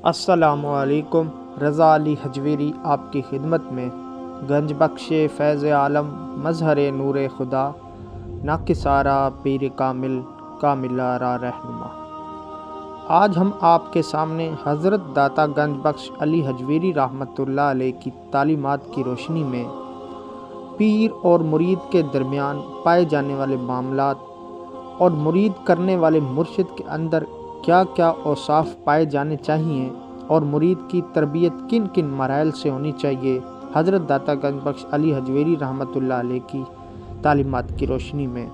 السلام علیکم۔ رضا علی حجویری آپ کی خدمت میں۔ گنج بخش فیض عالم مظہر نور خدا، ناکسارا پیر کامل کاملہ را رہنما۔ آج ہم آپ کے سامنے حضرت داتا گنج بخش علی حجویری رحمۃ اللہ علیہ کی تعلیمات کی روشنی میں پیر اور مرید کے درمیان پائے جانے والے معاملات اور مرید کرنے والے مرشد کے اندر کیا کیا اوصاف پائے جانے چاہیے اور مرید کی تربیت کن کن مراحل سے ہونی چاہیے، حضرت داتا گنج بخش علی حجویری رحمۃ اللہ علیہ کی تعلیمات کی روشنی میں۔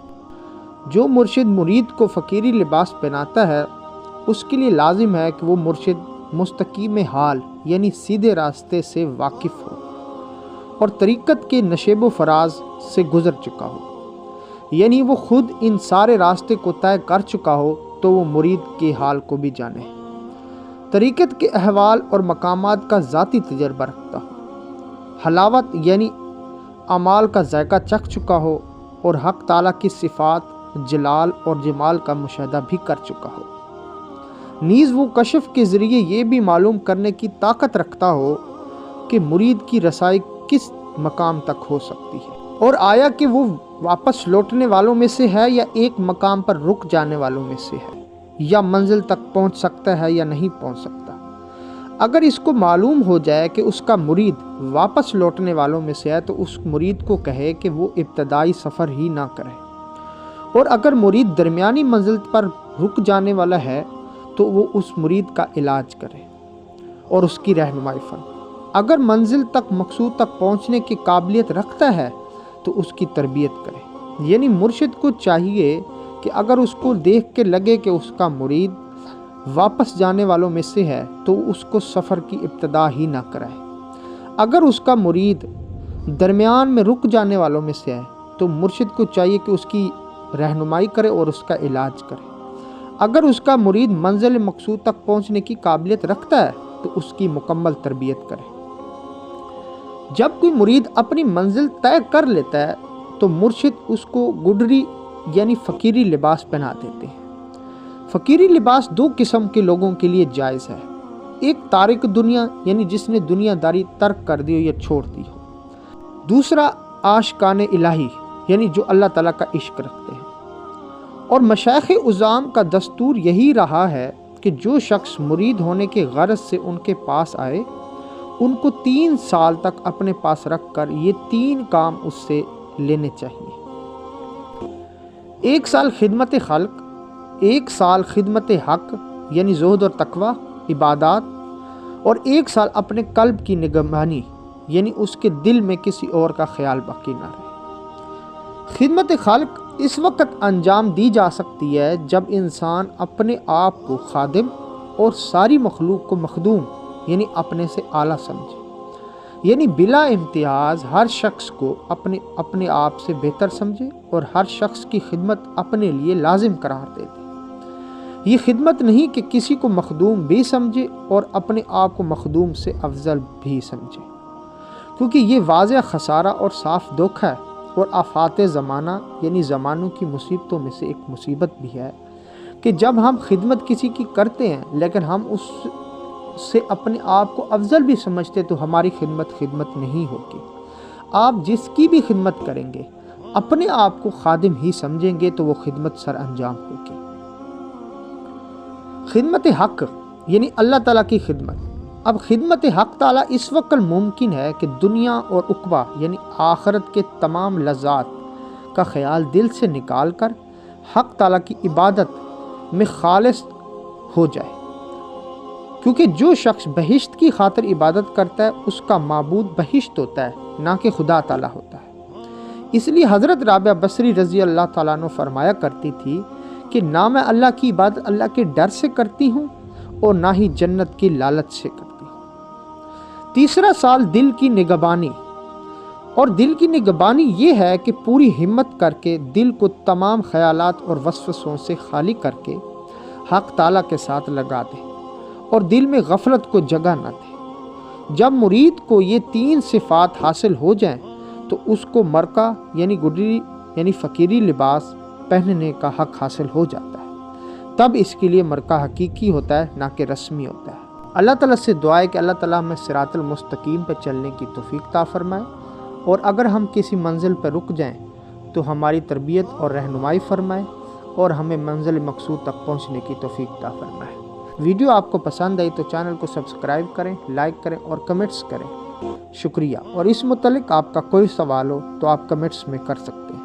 جو مرشد مرید کو فقیری لباس پہناتا ہے، اس کے لیے لازم ہے کہ وہ مرشد مستقیم حال یعنی سیدھے راستے سے واقف ہو اور طریقت کے نشیب و فراز سے گزر چکا ہو، یعنی وہ خود ان سارے راستے کو طے کر چکا ہو تو وہ مرید کے حال کو بھی جانے، طریقت کے احوال اور مقامات کا ذاتی تجربہ رکھتا ہو، حلاوت یعنی اعمال کا ذائقہ چکھ چکا ہو اور حق تعالیٰ کی صفات جلال اور جمال کا مشاہدہ بھی کر چکا ہو، نیز وہ کشف کے ذریعے یہ بھی معلوم کرنے کی طاقت رکھتا ہو کہ مرید کی رسائی کس مقام تک ہو سکتی ہے اور آیا کہ وہ واپس لوٹنے والوں میں سے ہے یا ایک مقام پر رک جانے والوں میں سے ہے، یا منزل تک پہنچ سکتا ہے یا نہیں پہنچ سکتا۔ اگر اس کو معلوم ہو جائے کہ اس کا مرید واپس لوٹنے والوں میں سے ہے تو اس مرید کو کہے کہ وہ ابتدائی سفر ہی نہ کرے، اور اگر مرید درمیانی منزل پر رک جانے والا ہے تو وہ اس مرید کا علاج کرے اور اس کی رہنمائی فرمائے۔ اگر منزل تک مقصود تک پہنچنے کی قابلیت رکھتا ہے تو اس کی تربیت کرے، یعنی مرشد کو چاہیے کہ اگر اس کو دیکھ کے لگے کہ اس کا مرید واپس جانے والوں میں سے ہے تو اس کو سفر کی ابتدا ہی نہ کرائے۔ اگر اس کا مرید درمیان میں رک جانے والوں میں سے ہے تو مرشد کو چاہیے کہ اس کی رہنمائی کرے اور اس کا علاج کرے۔ اگر اس کا مرید منزل مقصود تک پہنچنے کی قابلیت رکھتا ہے تو اس کی مکمل تربیت کرے۔ جب کوئی مرید اپنی منزل طے کر لیتا ہے تو مرشد اس کو گڈری یعنی فقیری لباس پہنا دیتے ہیں۔ فقیری لباس دو قسم کے لوگوں کے لیے جائز ہے، ایک تارک دنیا یعنی جس نے دنیا داری ترک کر دی ہو یا چھوڑ دی ہو، دوسرا عاشقان الہی یعنی جو اللہ تعالیٰ کا عشق رکھتے ہیں۔ اور مشائخ عظام کا دستور یہی رہا ہے کہ جو شخص مرید ہونے کے غرض سے ان کے پاس آئے ان کو 3 سال تک اپنے پاس رکھ کر یہ 3 کام اس سے لینے چاہیے: 1 سال خدمت خلق، 1 سال خدمت حق یعنی زہد اور تقوی عبادات، اور 1 سال اپنے قلب کی نگہبانی یعنی اس کے دل میں کسی اور کا خیال باقی نہ رہے۔ خدمت خلق اس وقت انجام دی جا سکتی ہے جب انسان اپنے آپ کو خادم اور ساری مخلوق کو مخدوم یعنی اپنے سے اعلیٰ سمجھے، یعنی بلا امتیاز ہر شخص کو اپنے آپ سے بہتر سمجھے اور ہر شخص کی خدمت اپنے لیے لازم قرار دے دے۔ یہ خدمت نہیں کہ کسی کو مخدوم بھی سمجھے اور اپنے آپ کو مخدوم سے افضل بھی سمجھے، کیونکہ یہ واضح خسارہ اور صاف دھوکہ ہے اور آفات زمانہ یعنی زمانوں کی مصیبتوں میں سے ایک مصیبت بھی ہے کہ جب ہم خدمت کسی کی کرتے ہیں لیکن ہم اس سے اپنے آپ کو افضل بھی سمجھتے تو ہماری خدمت نہیں ہوگی۔ آپ جس کی بھی خدمت کریں گے اپنے آپ کو خادم ہی سمجھیں گے تو وہ خدمت سر انجام ہوگی۔ خدمت حق یعنی اللہ تعالیٰ کی خدمت۔ اب خدمت حق تعالیٰ اس وقت ممکن ہے کہ دنیا اور عقبہ یعنی آخرت کے تمام لذات کا خیال دل سے نکال کر حق تعالیٰ کی عبادت میں خالص ہو جائے، کیونکہ جو شخص بہشت کی خاطر عبادت کرتا ہے اس کا معبود بہشت ہوتا ہے نہ کہ خدا تعالیٰ ہوتا ہے۔ اس لیے حضرت رابعہ بصری رضی اللہ تعالیٰ عنہ فرمایا کرتی تھی کہ نہ میں اللہ کی عبادت اللہ کے ڈر سے کرتی ہوں اور نہ ہی جنت کی لالچ سے کرتی ہوں۔ 3 سال دل کی نگہبانی، اور دل کی نگہبانی یہ ہے کہ پوری ہمت کر کے دل کو تمام خیالات اور وسوسوں سے خالی کر کے حق تعالیٰ کے ساتھ لگا دے اور دل میں غفلت کو جگہ نہ دے۔ جب مرید کو یہ 3 صفات حاصل ہو جائیں تو اس کو مرقع یعنی گڈری یعنی فقیری لباس پہننے کا حق حاصل ہو جاتا ہے، تب اس کے لیے مرقع حقیقی ہوتا ہے نہ کہ رسمی ہوتا ہے۔ اللہ تعالیٰ سے دعا ہے کہ اللہ تعالیٰ ہمیں صراط المستقیم پہ چلنے کی توفیق عطا فرمائے، اور اگر ہم کسی منزل پہ رک جائیں تو ہماری تربیت اور رہنمائی فرمائے اور ہمیں منزل مقصود تک پہنچنے کی توفیق عطا فرمائے۔ ویڈیو آپ کو پسند آئی تو چینل کو سبسکرائب کریں، لائک کریں اور کمنٹس کریں۔ شکریہ۔ اور اس متعلق آپ کا کوئی سوال ہو تو آپ کمنٹس میں کر سکتے ہیں۔